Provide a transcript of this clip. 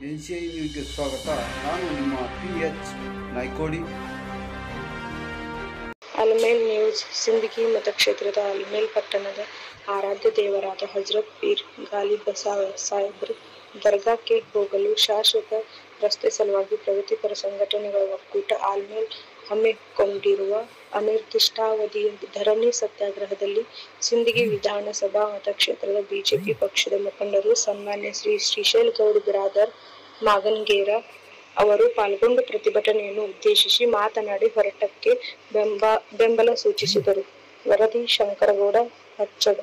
NCI ನ್ಯೂಸ್ಗೆ ಸ್ವಾಗತ. ನಾನು ನಿಮ್ಮ PH ನಾಯ್ಕೋಡಿ. ಅಲ್ಮೇಲ್ ನ್ಯೂಸ್. ಸಿಂದಗಿ ಮತಕ್ಷೇತ್ರದ ಅಲ್ಮೇಲ್ ಪಟ್ಟಣದ ಆರಾಧ್ಯ ದೇವರಾದ ಹಜರತ್ ಪೀರ್ ಗಾಲಿಬ್ ಸಾಹೇಬ್ರ ದರ್ಗಾಕ್ಕೆ ಹೋಗಲು ಶಾಶ್ವತ ರಸ್ತೆ ಸಲುವಾಗಿ ಪ್ರಗತಿಪರ ಸಂಘಟನೆಗಳ ಒಕ್ಕೂಟ ಆಲ್ಮೇಲ್ ಹಮ್ಮಿಕೊಂಡಿರುವ ಅನಿರ್ದಿಷ್ಟಾವಧಿ ಧರಣಿ ಸತ್ಯಾಗ್ರಹದಲ್ಲಿ ಸಿಂದಗಿ ವಿಧಾನಸಭಾ ಮತಕ್ಷೇತ್ರದ ಬಿಜೆಪಿ ಪಕ್ಷದ ಮುಖಂಡರು ಸನ್ಮಾನ್ಯ ಶ್ರೀ ಶ್ರೀಶೈಲ್ ಗೌಡ್ ಬಿರಾದರ್ ಮಾಗನಗೇರ ಅವರು ಪಾಲ್ಗೊಂಡು ಪ್ರತಿಭಟನೆಯನ್ನು ಉದ್ದೇಶಿಸಿ ಮಾತನಾಡಿ ಹೋರಾಟಕ್ಕೆ ಬೆಂಬಲ ಸೂಚಿಸಿದರು. ವರದಿ ಶಂಕರಗೌಡ ಹಚ್ಚಡ.